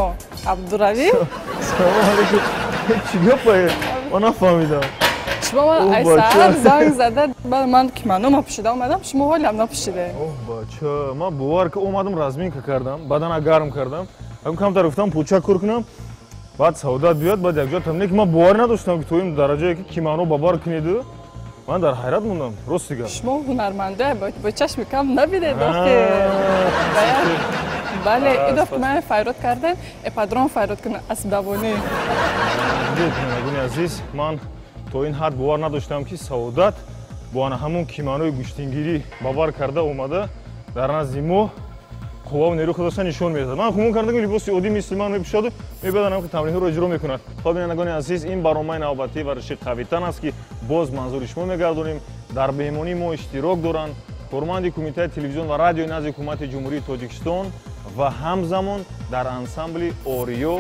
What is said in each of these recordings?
شما عبدالروی سلام علیکم. چی گفت؟ من نفهمیدم. شما من سحر زنگ زده بعد من کیمانو پوشیده اومدم شما حالی هم نپوشیده. اوه بچه من باور که اومدم رزمین کردم بدن گرم کردم هم کم گفتم پوچک کار کنم بعد سعادت بیاد بعد یک جا تمنه که من باور نداشتم که تو این درجه که کیمانو بابار کنید من در حیرت موندم راست دیگه. شما هنرمنده با چشم کم نبینید وقتی بله این دفعه من فیروت کردم پدرام فیروت کنه اسب دوانی. نگونی عزیز من تو این حد باور نداشتم که سعادت با همون کیمانوی گوشتینگیری باور کرده اومده در نزد ما قوا و نیرو خودش نشون میده. من خمون کردم که لباس عادی مثل من میپوشد میبدنم که تمرین رو اجرا میکند. خب بینندگان عزیز این برنامه نوبتی ورزش قویتن است که باز منظور شما میگردونیم در مهمانی ما اشتراک دارن کارمند کمیته تلویزیون و رادیو نزد حکومت جمهوری تاجیکستان و همزمان در انسامبل اوریو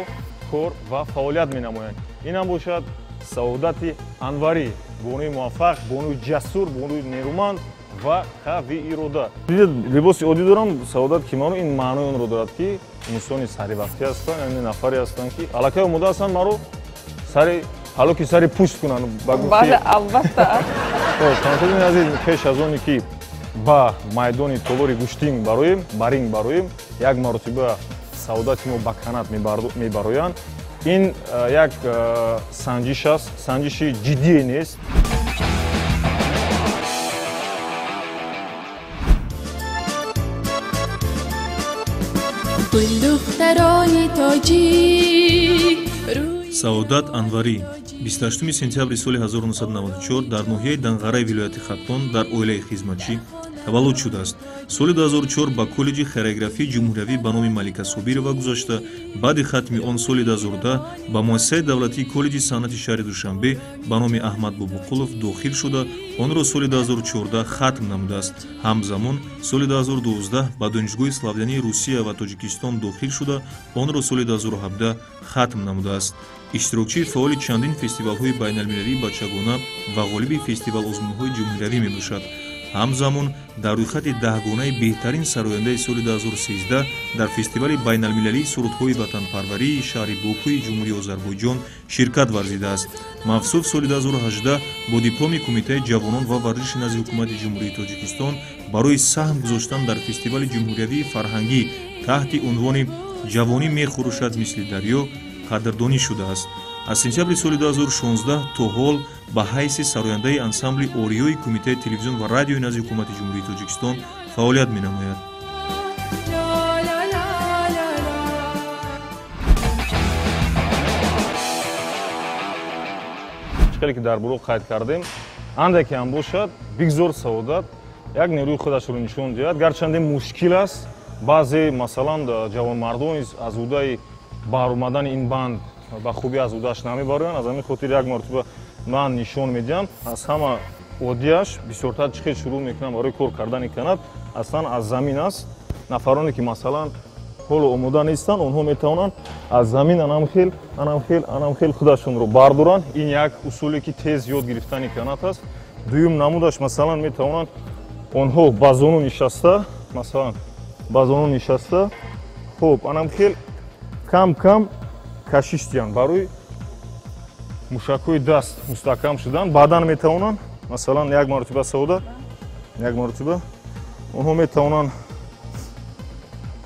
کار و فعالیت مینمایند. این هم باشد سعادت انوری بانوی موفق بانوی جسور بانوی نیرومند و قوی اراده. لباس عادی دارم سعادت کیمانو این معنی اون رو دارد که انسانی سری وقتی هستن یعنی نفری هستن که علاقه اومده هستن مرو سری حالا که سری پوست کنن بله البته. خب عزیز پیش از اونی که با میدان تولوری گوشتینگ برینگ بارویم یک مرتبه سعادت ما به کانات میبرویند. این یک سنجش است سنجش جدی نیست. سعادت انوری 28 сентябри соли 1994 дар ноҳияи Данғараи вилояти Хаттон дар оилаи хизматчӣ таваллуд шудааст. соли 2004 ба коллеҷи хореографии ҷумҳуриявӣ ба номи Малика Собирова гузашта баъди хатми он соли 2010 ба муассисаи давлатии коллеҷи санъати шаҳри Душанбе ба номи Аҳмад Бобуқулов дохил шуда онро соли 2014 хатм намудааст. ҳамзамон соли 2012 ба донишгоҳи славянии Русия ва Тоҷикистон дохил шуда онро соли 2017 хатм намудааст. иштирокчии фаъоли чандин фестивалҳои байналмилалии бачагона ва ғолиби фестивал озмунҳои ҷумҳуриявӣ мебошад. ҳамзамон дар рӯйхати 10-гонаи беҳтарин сарояндаи соли 2013 дар фестивали байналмилалии сурудҳои ватанпарварии шаҳри Бокуи ҷумҳурии Озарбойҷон ширкат варзидааст. мавсуф соли 2018 бо дипломи кумитаи ҷавонон ва варзиши назди ҳукумати ҷумҳурии Тоҷикистон барои саҳм гузоштан дар фестивали ҷумҳуриявии фарҳангӣ таҳти унвони ҷавонӣ мехурӯшад мисли дарё қадрдонӣ шудааст. аз сентябри соли 2016 то ҳол ба ҳайси сарояндаи ансамбли ориёи кумитаи телевизион ва радиои назди ҳукумати ҷумҳурии Тоҷикистон фаъолият менамояд. чиқаре ки дар блог қайд кардем андаке ҳам бошад бигзор саодат як нерӯи худашро нишон диҳад гарчанде мушкил аст баъзе масалан ҷавонмардони аз удаи баромадани ин банд ба хубӣ аз удааш намебароянд. аз ҳамин хотир як мартаба ман нишон медиҳам аз ҳама оддияш бисёртар чӣ хел шурӯъ мекунам барои кор кардани канат аслан аз замин аст. нафароне ки масалан ҳоло омода нестанд онҳо метавонанд аз замин анам хел худашонро бардоранд. ин як усуле ки тез ёд гирифтани канат аст. дуюм намудаш масалан метавонанд онҳо ба зону нишаста масалан ба зону нишаста хуб анам хел кам кашиш диҳанд барои мушакҳои даст мустаҳкам шудан. баъдан метавонанд масалан як маротиба саодат як маротиба онҳо метавонанд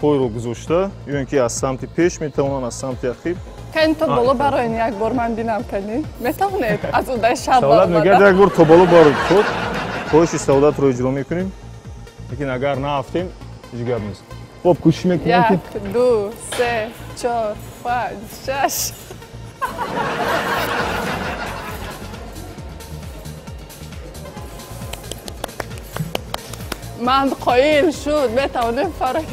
пойро гузошта ё ин ки аз самти пеш метавонанд аз самти ахир کن تو بالا براین یک بار من بینم کنی میتونید از اون دای شب سعادت میگه یک بار تو بالا برو خود خواهش سعادت رو اجرا میکنیم لیکن اگر نه افتیم هیچ گپ نیست. خب کوشش میکنیم که 1 2 3 4 5 6 من قایل شد بتونیم فرق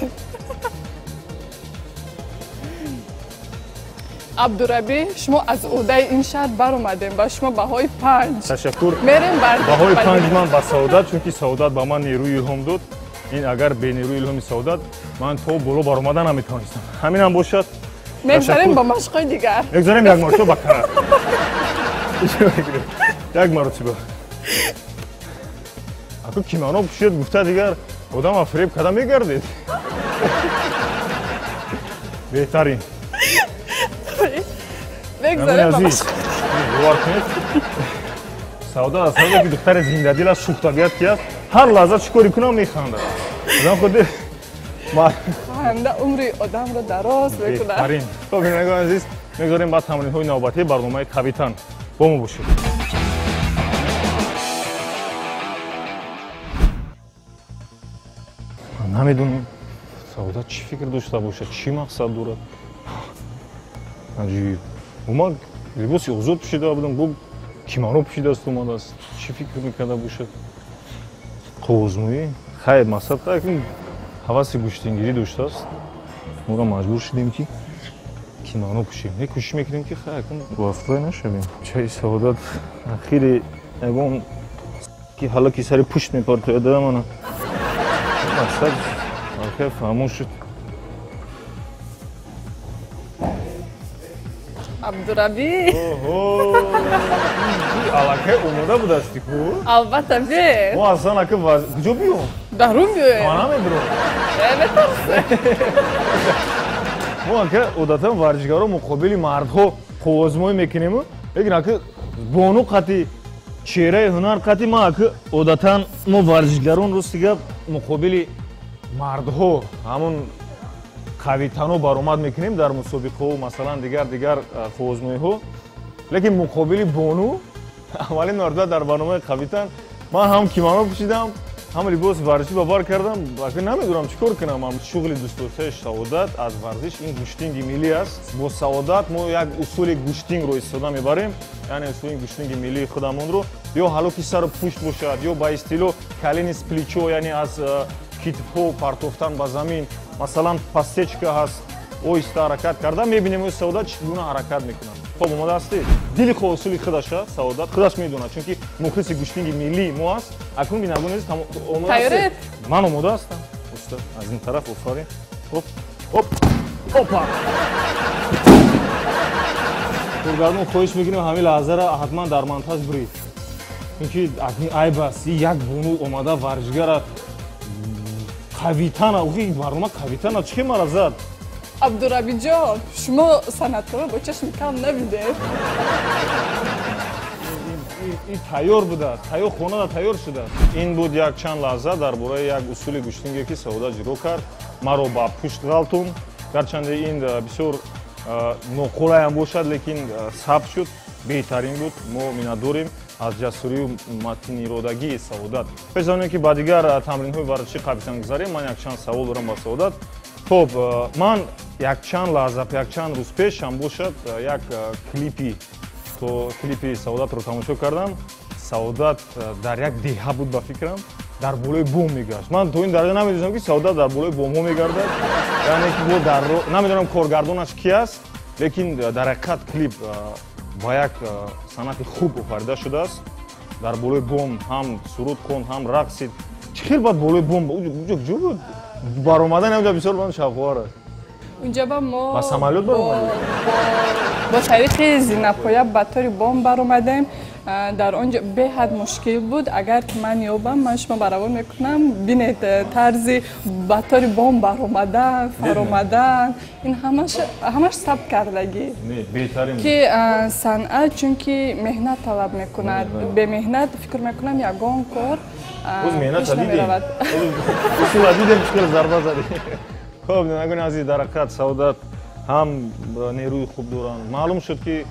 عبدالربی شما از اودای این شهر بر اومدیم و شما بهای 5 تشکر میریم بهای 5 من با سعادت چون که سعادت با من نیروی الهام داد. این اگر به نیروی الهام سعادت من تو بالا بر اومدن نمیتونستم. همین هم باشد. میگذاریم با مشقای دیگر میگذاریم یک مرتبه بکنه یک مرتبه اگه کیمانو پوشید گفته دیگر آدم فریب کدام میگردید بهترین بگذاریم عزیز باور کنید سعادت از حالی که دختر زنده دل است شوخ طبیعت که است هر لحظه چیکاری کنم میخنده آدم خود خنده عمر آدم رو دراز میکنه بهترین خب بینندگان عزیز میگذاریم بعد تمرین های نوبتی برنامه کاویتان با ما باشید من نمیدونم سعادت چی فکر داشته باشه چی مقصد دارد عجیب اومد لباسی آزاد پوشیده بودم گفت کیمانو پوشیده است اومده است چی فکر میکرده باشد قوزمویی خیر مقصد تا که حواس گوشتینگیری داشته است ما مجبور شدیم که کیمانو پوشیم یک کوشش میکنیم که خیر کن وافلای نشویم چای سعادت اخیری اگه که حالا که سری پشت میپرد یاد دادم منو مقصد آخه فهمون شد عبدالربی اوه علاقه اومده بود استی کو البته بی ما اصلا اکه کجا بیام درون بیایم خانه میدرم بترسه ما اکه عادتا ورزشکارا مقابل مردها قوزمویی میکنیم لیکن اکه بانو قطعی چهره هنر قطعی ما اکه عادتا ما ورزشکاران رستیگه مقابل مردها همون قویتانو برآمد میکنیم در مسابقه و مثلا دیگر قوزمویی ها لیکن مقابل بانو اولین مرتبه در برنامه قویتان من هم کیمانو پوشیدم هم لباس ورزشی بار کردم اگه نمیدونم چیکار کنم هم شغل دوست داشته سعادت از ورزش این گوشتینگ ملی است با سعادت ما یک اصول گوشتینگ رو استفاده میبریم یعنی اصول گوشتینگ ملی خودمون رو یا حالا که سر پشت باشد یا با استیلو کلین اسپلیچو یعنی از کتفو پرتوفتن به زمین مثلا پاستچکا هست اویستا حرکت کرده میبینیم او سعادت چگونه حرکت میکنن خب اومده هستی دلی خو اصولی خودش سعادت خودش میدونه چون که مخلص گوشتینگ ملی ما است اکنون بینگونه است اومده تایرت من اومده هستم استاد از این طرف افرین هپ هپ هپا کارگردان خواهش میکنیم همین لحظه را حتما در منتاج برید چون اکنون عیب است یک بانو اومده ورزشگر قویتان اوی برنامه قویتان چی مرا زد عبدالربی جان شما صنعتکارا با چشم کم نبیده این تیار بوده تیار خونه تیار شده این بود یک چند لحظه درباره یک اصول گوشتینگی که سعادت جلو کرد مرا با پشت غلطون گرچند این بسیار ناقلای هم باشد لیکن ثبت شد بهترین بود ما منتظریم از جسوری و متن ارادگی سعادت بزنیم که با دیگر تمرین های ورزشی قویتان گذاریم من یک چند سوال دارم با سعادت خب من یک چند لحظه یک چند روز پیش هم باشد یک کلیپی سعادت رو تماشا کردم سعادت در یک دیه بود با فکرم در بالای بوم میگشت من تو این درجه نمیدونم که سعادت در بالای بوم ها میگرده یعنی که وہ در نمیدونم کارگردانش کی است لیکن در حقیقت کلیپ با یک صنعت خوب آفریده شده است در بالای بوم هم سرود خوند هم رقصید چخیل باید بالای بوم اونجا کجا بود برآمدن اونجا بسیار من شوق‌آور است اونجا ما با سمالیات برآمدیم با طریق زینه‌پایه به طور بام برآمدیم در آنجا به حد مشکل بود اگر که من یابم من شما برابر میکنم بینید طرز به طور بام برآمدن فرآمدن این همش ثبت کردگی بهترین که صنعت چون که مهنت طلب میکند به مهنت فکر میکنم یگان کار پیش نمیرود اصول دیدیم چکر ضربه زدی خب نگونی عزیز در حقیقت سعادت هم نیروی خوب دارن معلوم شد که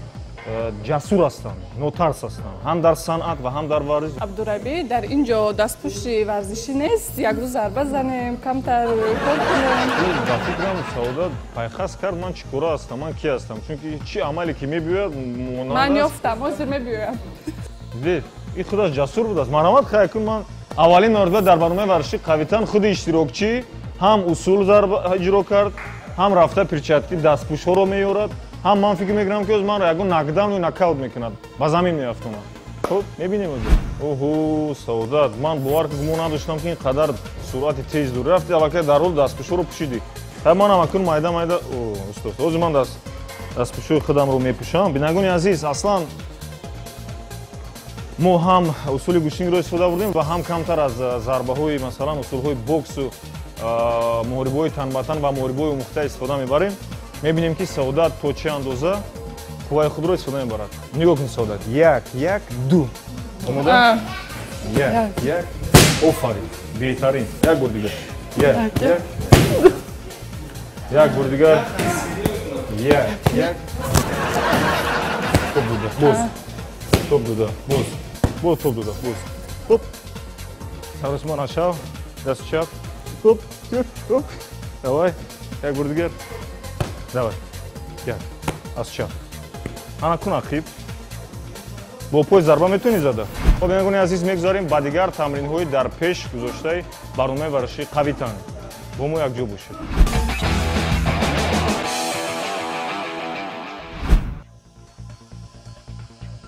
جسور هستند نوترس هستند هم در صنعت و هم در ورزش عبدالربی در اینجا دستپوش ورزشی نیست یک روز ضربه زنیم کمتر کار کنیم با فکرم سعادت پیخست کرد من چیکاره هستم من کی هستم چون که چی عملی که میبیوید من یافتم حاضر میبیویم دید این خودش جسور بود است مرحمت خواهی کن من اولین مرتبه در برنامه ورزشی قویتان خود اشتراکچی هم اصول اجرا کرد هم رفته перчатки دستپوش ها رو میارد هم من فکر میکنم که از من رو یکون نکداون و نکاوت میکند با زمین میافتم خب میبینیم اوهو سعادت من باور که گمان نداشتم که اینقدر سرعت تیز دور رفتی البته در حال دستپوش رو پوشیدی من هم اکنون مایده استاد از من دستپوش خودم رو میپوشم بینگونی عزیز اصلا ما هم اصول گوشتینگ رو استفاده بردیم و هم کمتر از ضربه های مثلا اصول های بوکس و محاربه های تن به تن و محاربه های مختلف استفاده میبریم میبینیم که سعادت تا چه اندازه қувваи худро истифода мебарад. Нигоҳ кун Саодат. Як, як, ду. Омода? Як, як. Офарин. Беҳтарин. Як бор дигар. Як, як. Як бор дигар. Як, як. Топ дуда. Боз. Топ дуда. Боз. Боз топ дуда. Боз. Хоп. Сарусман ашав. Даст чап. Хоп. Хоп. Давай. Як бор дигар. Давай. Як. Аз чап. Ана кун ахиб. Бо пой зарба метавонӣ зада. Хоб ягони азиз мегузарем ба дигар тамринҳои дар пеш гузоштаи барномаи варзиши қавитан. Бо мо якҷо бошед.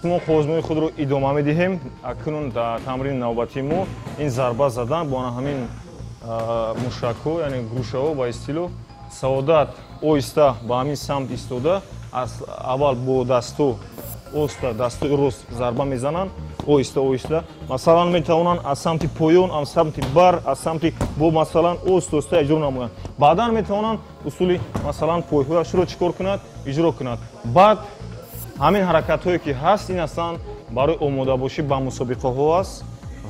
мо хозмои худро идома медиҳем. Акнун дар тамрини навбати мо ин зарба задан бо ҳамин мушакҳо, яъне грушаҳо ба истилоҳ Саодат оҳиста ба ҳамин самт истода аввал бо дасту оста дастуи рост зарба мезананд оҳиста оҳиста. Масалан метавонанд аз самти поён, аз самти бар, аз самти бо масалан оста иҷро намоянд. Баъдан метавонанд усули масалан пойҳояшро чӣ кор кунад? Иҷро кунад. Баъд ҳамин ҳаракатҳое ки ҳаст ин ҳастанд барои омодабошӣ ба мусобиқаҳо аст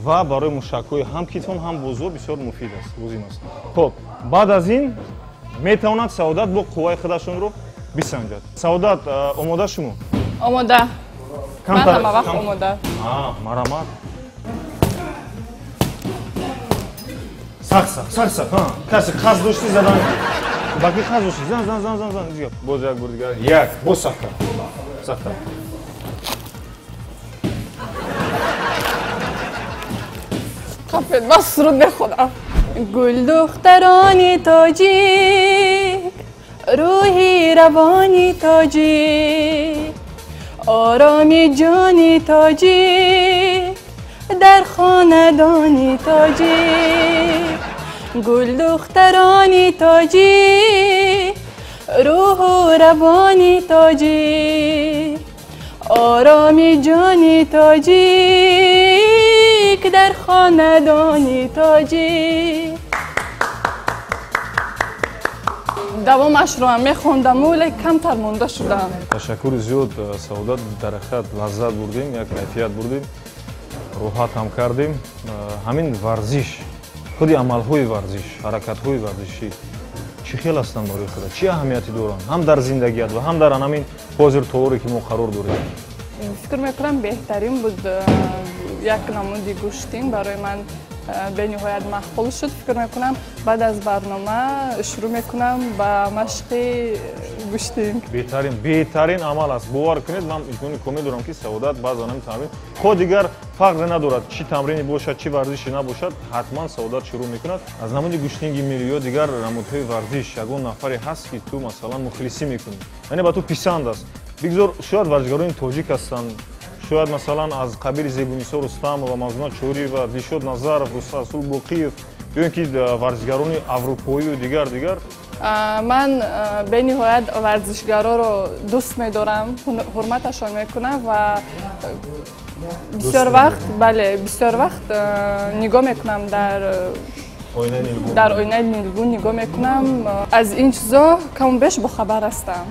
ва барои мушакҳои ҳам китон ҳам бозо бисёр муфид аст, гузин аст. Хоб, баъд аз ин метавонад Саодат бо қувваи худашонро бисанҷад. Саодат, омода шумо? омода. Ман ҳама вақт омода. Марамат. Сах. Каси қаз дошти задан. Ба ки қаз дошти? Зан. Боз як бор дигар. Як. Боз сахта. Қафет, бас суруд мехонам. گل دخترانی تاجیک روحی روانی تاجیک آرامی جانی تاجیک در خاندانی تاجیک گل دخترانی تاجیک روح و روانی تاجیک آرامی جانی تاجیک در خاندانی تاجیک دوامش رو هم میخوندم ولی کمتر مونده شدم. تشکر زیاد سعادت در خط لذت بردیم، یک کیفیت بردیم، روحات هم کردیم. همین ورزش، خودی عملهای ورزش، حرکتهای ورزشی چی خیلی هستند برای خدا؟ چی اهمیتی دارند؟ هم در زندگیت و هم در همین حاضر طوری که ما قرار داریم. فکر میکنم بهترین بود یک نمودی گوشتین برای من به نهایت مقبول شد. فکر میکنم بعد از برنامه شروع میکنم با مشق گوشتین. بهترین عمل است. باور کنید من امکان کامل دارم که سعادت بعد از این تمرین خود دیگر فرق ندارد چی تمرینی باشد چی ورزشی نباشد حتما سعادت شروع میکند. از نمودی گوشتینگی میلیو دیگر نمودهای ورزش یگان نفری هست که تو مثلا مخلصی میکنی. یعنی با تو پسند است. بگذار شاید ورزشکاران تاجیک هستند. شاید مثلا از قبیل زیبونیسا رستم و مظنون چوری و دلشاد نظرов رسول باقیев یا اینکه ورزشکاران اروپایی و دیگر من به نهایت ورزشکارا رو دوست می‌دارم، حرمتشان میکنم و بسیار وقت نگاه میکنم در آینه نیلگون نگاه میکنم. از این چیزا کم بیش باخبر هستم.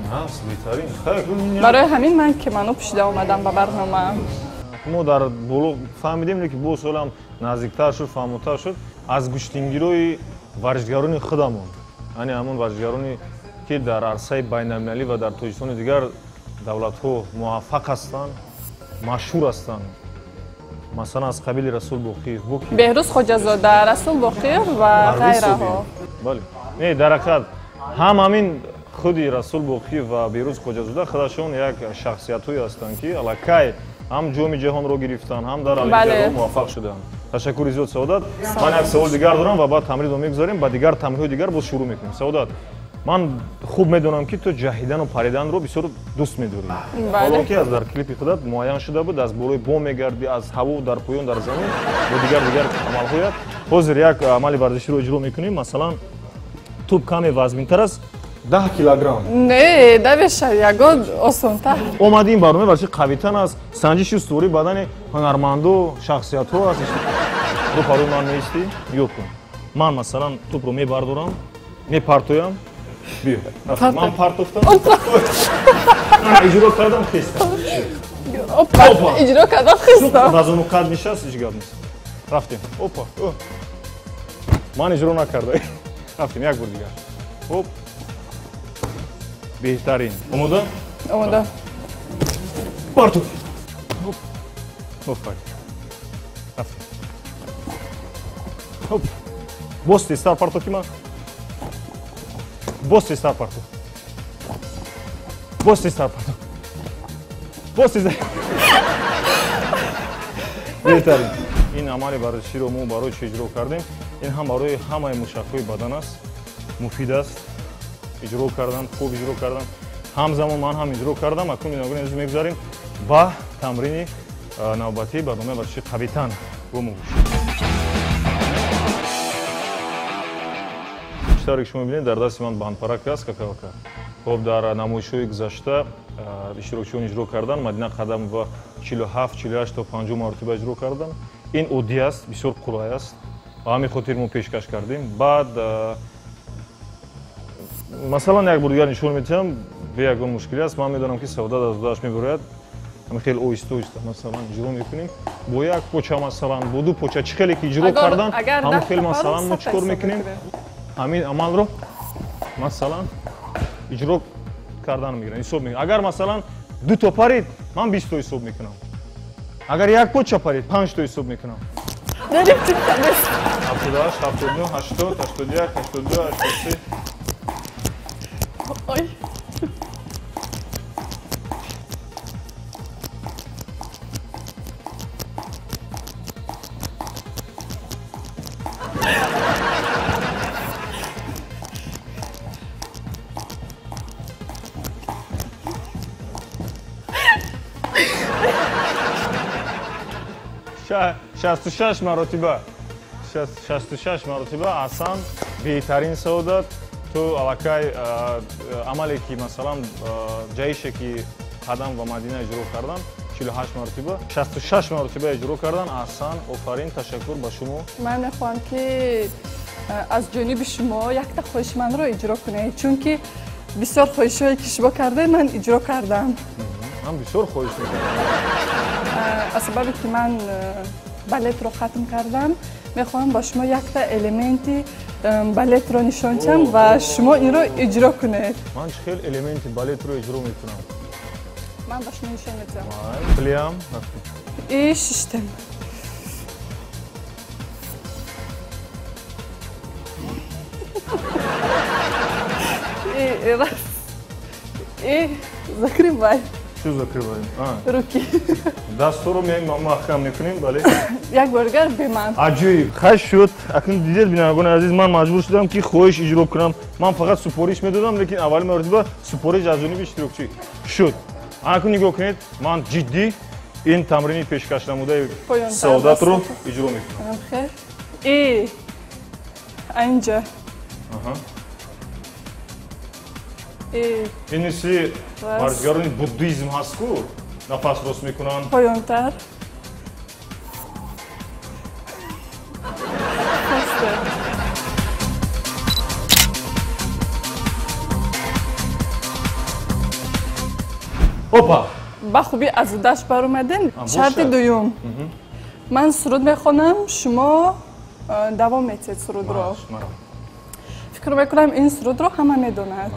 برای همین من که منو پشیده اومدم به برنامه. ما در بلوغ فهمیدیم که با سالم نزدیکتر شد، فهموتر شد از گوشتینگیروی ورزشکاران خودمون. یعنی همون ورزشکارانی که در عرصه بین‌المللی و در تاجیکستان دیگر دولت‌ها موفق هستند، مشهور هستند. مثلا از قبیل رسول باقیев، بهروز خواجه‌زاده، رسول باقیев و غیرها. بله. نه در حقیقت همین خودی رسول باقیев و بهروز خواجه‌زاده خودشون یک شخصیت‌هایی هستند که الکی هم جام جهان رو گرفتن، هم در المپیاد موفق شدند. تشکر زیاد سعادت. من یک سوال دیگر دارم و بعد تمرین رو میگذاریم، بعد دیگر تمرین دیگر باز شروع میکنیم. سعادت من خوب میدونم که تو جهیدن و پریدن رو بسیار دوست می‌داری. حالا که از در کلیپ خودت معین شده بود از بالای بام میگردی، از هوا در پایین در زمین و دیگر عمل‌هایت. حاضر یک عمل ورزشی رو اجرا میکنیم. مثلا توپ کمی وزن‌تر است 10 کیلوگرم. نه، نمیشه یگان آسان‌تر. اومدیم برنامه ورزشی قویتن است. سنجش استوری بدن هنرمندو شخصیت‌ها است. رو پروی من نیستی؟ یو کن. من مثلا توپ رو میبردارم، میپرتویم. بیا. من پرتوفتم. من اجرا کردم خستم اوپا اجرا کردم خستم از اون قد نشست اجرا نیست رفتیم اوپا من اجرا نکردم رفتیم یک بار دیگه اوپ بهترین اومده اومده پارتو اوپا رفتیم اوپ بوست استار پارتو کی من بوست استار پارتو بوست استار پارتو بوست استار بهترین این عملی ورزشی رو ما برای چه اجرا کردیم این هم برای همه مشک‌های بدن است مفید است اجرا کردن خوب اجرا کردن همزمان من هم اجرا کردم اکنون این رو میگذاریم با تمرین نوبتی برنامه ورزشی قوی‌تن با ما بیشتر که شما می‌بینید در دست من بندپرک است کاکاوکا خب در نمایش‌های گذشته اشتراکچیان اجرا کردن مدینه قدم و 47 48 تا 50 مرتبه اجرا کردن این عادی است بسیار قلای است و همین خاطر ما پیشکش کردیم بعد مثلا یک بار دیگر نشون میدم به یگان مشکلی است من میدونم که سعادت از داشت میبرد همین خیلی اویسته مثلا اجرا میکنیم با یک پوچه مثلا با دو پوچه چه خیلی که اجرا کردن همین خیلی مثلا ما چیکار میکنیم همین عمل رو مثلا اجرا کردن میگیرن حساب میگیرن اگر مثلا دو تا پرید من 20 تا حساب میکنم اگر یک پوچه پرید 5 تا حساب میکنم داریم تو تمس 78 79 80 81 82 83 اوی شصت مرتبه 66 مرتبه اصلا بهترین سعادت تو علاقه عملی که مثلا جایشه که قدم و مدینه اجرا کردن 48 مرتبه 66 مرتبه اجرا کردن اصلا آفرین تشکر به شما من میخوام که از جانب شما یک تا خواهش من رو اجرا کنید چون که بسیار خواهشایی که شما کرده من اجرا کردم من بسیار خواهش میکنم از سببی که من بالت رو ختم کردم میخوام با شما یک تا المنتی بالت رو نشان دهم و شما این رو اجرا کنید من خیلی المنت بالت رو اجرا میکنم من با شما نشان میدم پلیم این ششتم این закрывай چی закрываем руки دست رو محکم میکنیم بله یک بارگر به من عجیب خش شد اکنون دیدید بینندگان عزیز من مجبور شدم که خواهش اجرا کنم من فقط سفارش میدادم لیکن اول مرتبه سفارش از جانب اشتراکچی شد اکنون نگاه کنید من جدی این تمرین پیشکش نموده سعادت رو اجرا میکنم خیر ای اینجا این مثل ورزشکاران بودیسم هست کو نفس راست میکنن پایانتر اوپا با خوبی از دست بر اومدن شرط دوم من سرود میخونم شما دوام میتید سرود رو فکر میکنم این سرود رو همه میدونند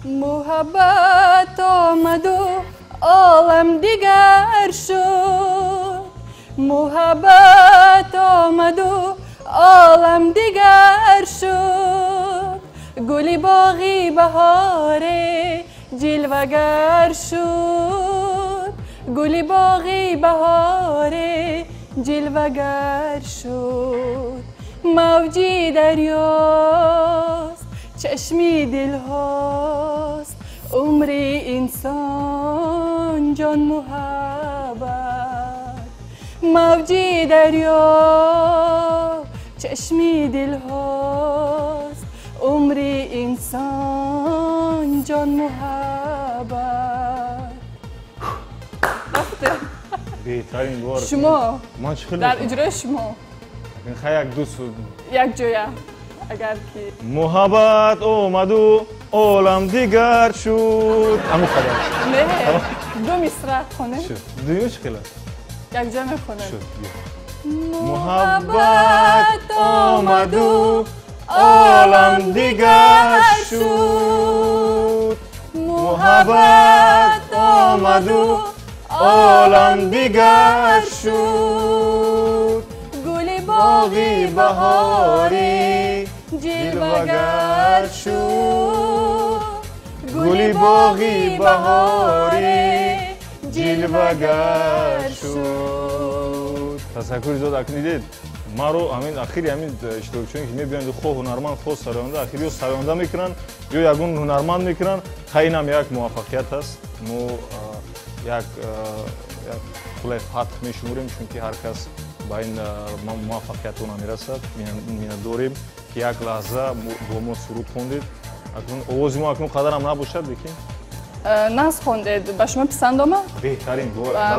محبت آمد و عالم دیگر شد محبت آمد و عالم دیگر شد گلی باغی بهار جلوگر شد گلی باغی بهار جلوگر شد موجی دریاست چشمی دل هاست عمر انسان جان محبت موجی دریا چشمی دل هاست عمر انسان جان محبت بهترین بار شما من چه خیلی در اجرای شما این خیلی یک دوست یک جویا اگر که محبت اومد و عالم دیگر شد همون خبر نه دو مصرع خونه شد دویش خیلی یک جمع خونه شد محبت آمد و عالم دیگر شد محبت آمد و عالم دیگر شد گل باغی بهاری جلوگر شد گلی باغی بهاری جلوگر شد تشکر زود اکنیدید ما رو همین اخیری همین اشتراکچیانی که میبینند خو هنرمند خو سرانده اخیری یا سرانده میکنن یا یگون هنرمند میکنن خیلی هم یک موفقیت است مو یک خلای فتح میشموریم چون که هر کس با این موفقیت اونا میرسد مینداریم که یک لحظه با ما سرود خوندید اکنون آواز ما اکنون قدر هم نباشد دیگه ناز خوندید با شما پسند آمد؟ بهترین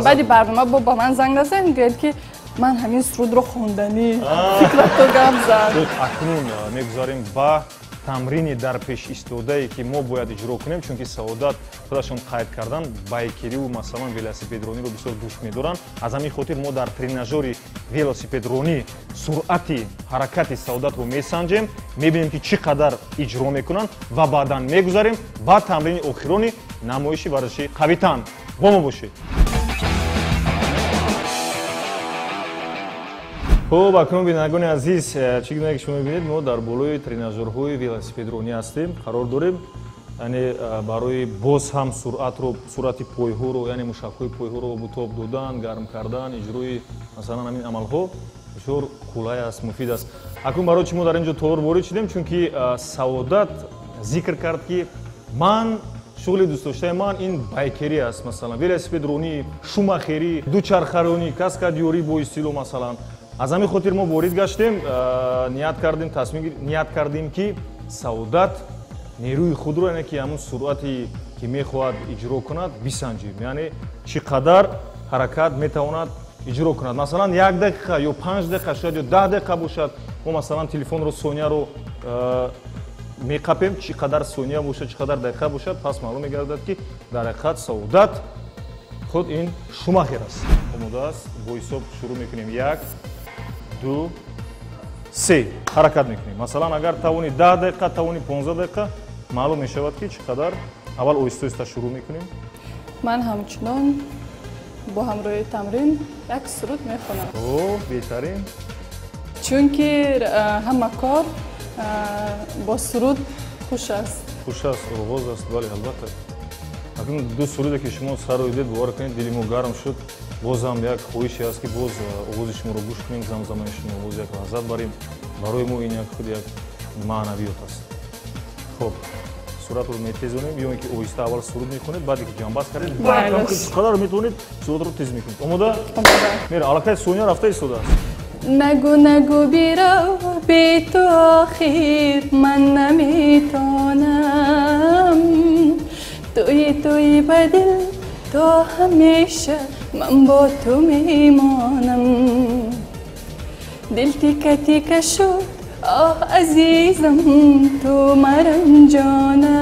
بعدی برنامه با من زنگ زدن گفت که من همین سرود رو خوندنی فکرت تو گم زد اکنون میگذاریم با تمرینی در پیش ایستاده که ما باید اجرا کنیم چون که سعادت خودشون قید کردن بایکری و مثلا ولوسیپدرونی رو بسیار دوست می‌دارن از همین خاطر ما در تریناژوری ولوسیپدرونی سرعت حرکت سعادت رو میسنجیم می‌بینیم که چقدر اجرا میکنن و بعداً میگذاریم با تمرین اخیرانی نمایش ورزشی قوی‌تن با ما باشید خب اکنون بینندگان عزیز چیزی که شما می‌بینید ما در بالای تریناژورهای ولوسیپدرونی هستیم قرار داریم یعنی برای باز هم سرعت پای‌ها رو یعنی مشک‌های پای‌ها رو بوتاب دادن گرم کردن اجرای مثلا همین عمل‌ها بسیار قولای است مفید است اکنون برای چی ما در اینجا تور وارد شدیم چون که سعادت ذکر کرد که من شغل دوست داشته من این بایکری است مثلا ولوسیپدرونی شوماخری دوچرخه‌رانی کاسکادیوری با استیلو مثلا از همین خاطر ما وارد گشتیم نیت کردیم که سعادت نیروی خود رو یعنی که همون سرعتی که میخواهد اجرا کند بسنجیم یعنی چقدر حرکت میتواند اجرا کند مثلا 1 دقیقه یا 5 دقیقه شاید یا 10 دقیقه باشد ما مثلا تلفن رو ثانیه رو میقپیم چقدر ثانیه باشد چقدر دقیقه باشد پس معلوم میگردد که در حقیقت سعادت خود این شوماخر است آماده است با حساب شروع میکنیم 1 2 3 حرکت میکنیم مثلا اگر توانی 10 دقیقه توانی 15 دقیقه معلوم میشود که چقدر اول آهسته آهسته شروع میکنیم من همچنان با همراه تمرین یک سرود میخونم اوه بهترین چون که همه کار با سرود خوش است خوش است آغاز است ولی البته اکنون دو سروده که شما سر رو دید باور کنید دل ما گرم شد باز هم یک خواهشی است که باز آواز شما رو گوش کنیم زمزمه شما باز یک لحظت بریم برای ما این یک خود یک معنویات است خب صورت رو میتیزونیم یا اینکه آهسته اول سرود میکنید بعد که جنبست کردید بعد چقدر میتونید صورت رو تیز میکنید آماده میره علاقه سونیا رفته ایستاده است نگو نگو بیرو بی تو آخر من نمیتونم توی بدل تو همیشه من با تو میمانم دل تیکه تیکه شد آه عزیزم تو مرنجانم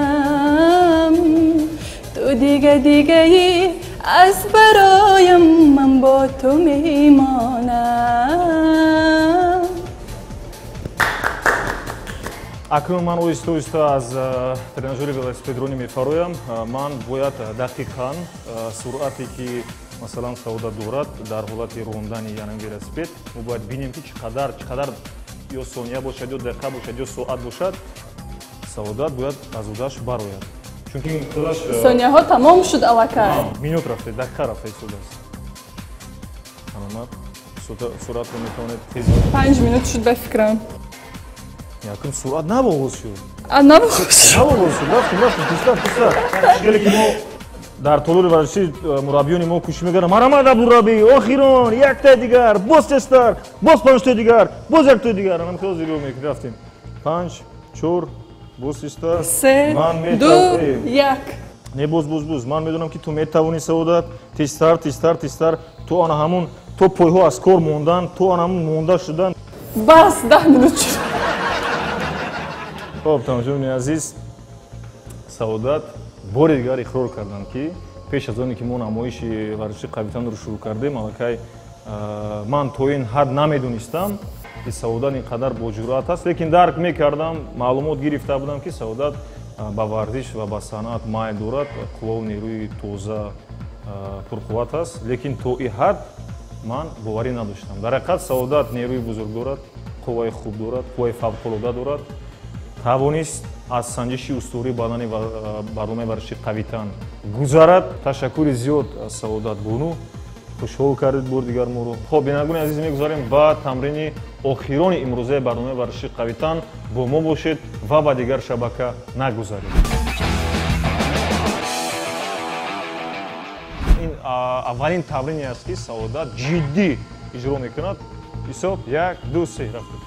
تو دیگه ای از برایم من با تو میمانم اکنون من آهسته آهسته از تریناژوری ولوسیپدرونی میفرایم من باید دقیقاً سرعتی که مثلا سعادت دارد در حالت راندن یعنی ولوسیپد ما باید ببینیم که چقدر یا ثانیه باشد یا دقیقه باشد یا ساعت باشد سعادت باید از اودش برآید چون که خودش ثانیه ها تمام شد الکه минут رفته دقیقه رفته ایستاده است علامت سرعت رو میتواند تیز 5 minut شد به فکرم یکم سرعت نباز شد نباز شد رفتیم پیشتر خیلی که ما در طول ورزشی مربیان ما کوشش میکنن محمد عبدالربی اخیران یک تا دیگر باز تستر باز 5 تا دیگر باز 1 تا دیگر من خیلی زیرو میکنم رفتیم 5 4 باز تستر 3 2 1 نه باز من میدونم که تو میتوانی سعادت تستر تو آن همون تو پایها از کار موندن تو آن همون مونده شدن بس 10 minut شد خب تماشاگران عزیز Саодат бори дигар иқрор карданд ки пеш аз оне ки мо намоиши варзиши қавитанро шурӯъ кардем аллакай ман то ин ҳад намедонистам ки Саодат ин қадар боҷуръат аст, лекин дарк мекардам, маълумот гирифта будам ки Саодат ба варзиш ва ба санъат майл дорад, қувваву нерӯи тоза пурқувват аст, лекин то и ҳад ман боварӣ надоштам. Дар ҳақиқат Саодат нерӯи бузург дорад, қувваи хуб дорад, қувваи фавқулода дорад, тавонист аз санҷиши устувории бадани барномаи варзиши қавитан гузарад. Ташаккури зиёд аз Саодат Бону, хушҳол кардид бори дигар моро. Хоб, бинагони азиз, мегузарем ба тамрини охирони имрӯзаи барномаи варзиши қавитан бо мо бошед ва ба дигар шабака нагузаред. ин аввалин тамрине аст ки Саодат ҷиддӣ иҷро мекунад. ҳисоб 1 2 3 рафтед.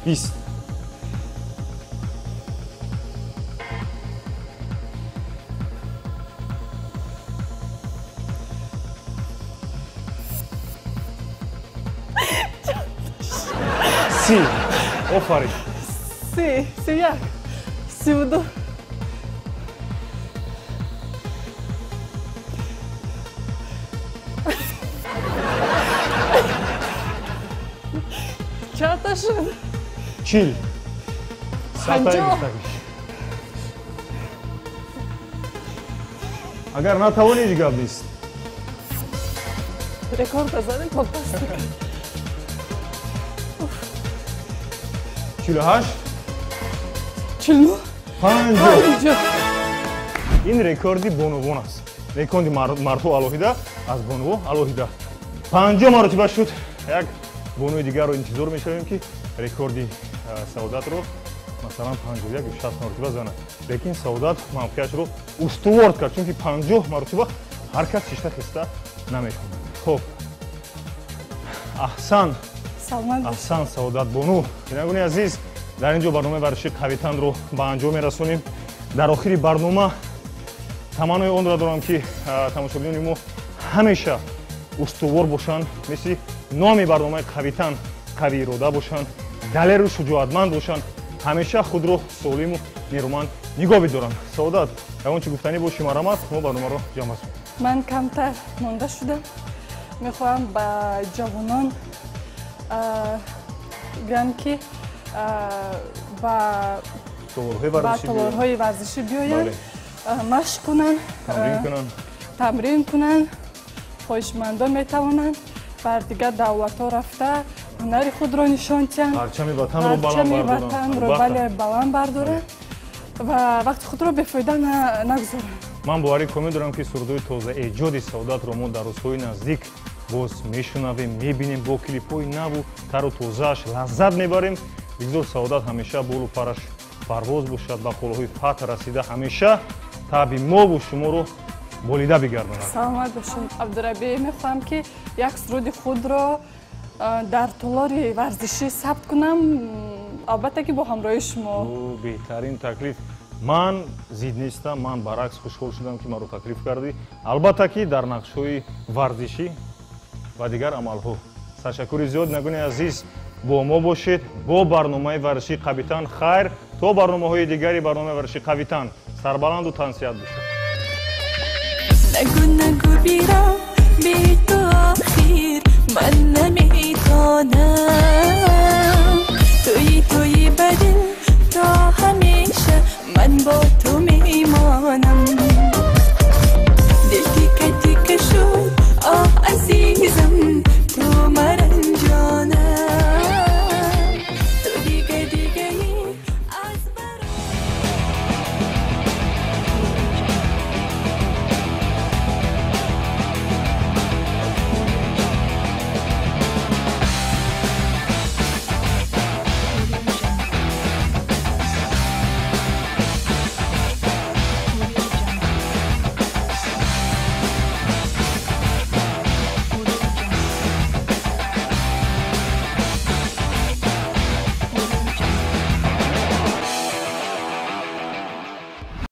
Бист. Си. Офарин. Си як, сиуду. Чаташин. Чил. Сатай Панҷоҳ. гуфтагиш. Агар натавонӣ ҳеҷ гап нест. Рекорд базарем фантастика. 48. 49. 50. ин рекорди бонувон аст. Рекорди мардҳо алоҳида, аз бонуво алоҳида. 50 маротиба шуд. Як бонуи дигарро интизор мешавем ки рекорди Саодатро масалан 51 ё 60 маротиба занад. Лекин Саодат мавқеашро устувор кард, чунки 50 маротиба ҳар кас шишта хиста наметавонад. Хоб. Аҳсан. Салман. аҳсан Саодат Бону. Бинагони азиз, дар ин ҷо барномаи варзиши қавитанро ба анҷом мерасонем. Дар охири барнома таманнои онро дорам ки тамошобинони мо ҳамеша устувор бошанд, мисли номи барномаи қавитан қавиирода бошанд, далеру шуҷоатманд бошанд, ҳамеша худро солиму нерӯманд нигоҳ бидоранд. Саодат, ягон чӣ гуфтанӣ боши марамат, мо барномаро ҷамъ асонем. Ман камтар монда шудам. Мехоҳам ба ҷавонон гӯям ки ба толорҳои варзишӣ биёянд, машқ кунанд, тамрин кунанд. хоҳишмандон метавонанд бар дигар давлатҳо рафта ҳунари худро нишон диҳанд, парчами ватанро баланд бардоранд ва вақти худро бефоида нагузоранд. ман боварӣ комил дорам ки сурдои тоза эҷоди Саодатро мо дар рӯзҳои наздик боз мешунавем, мебинем, бо клипҳои наву тару тозааш лаззат мебарем. бигзор Саодат ҳамеша болу параш парвоз бошад, ба қолҳои фатҳ расида, ҳамеша таби мову шуморо болида бигардонад. Саломат бошед. Абдурабӣ, мехоҳам ки як суруди худро дар толори варзишӣ сабт кунам, албатта ки бо ҳамроҳии шумо. беҳтарин таклиф. ман зид нестам, ман баръакс хушҳол шудам ки маро таклиф кардӣ. Албатта ки дар нақшҳои варзишӣ ва дигар амалҳо. Ташаккури зиёд. Нагони азиз, бо мо бошед бо барномаи варзиши қавитан. Хайр, то барномаҳои дигари барномаи варзиши қавитан. Сарбаланду тансият бошед.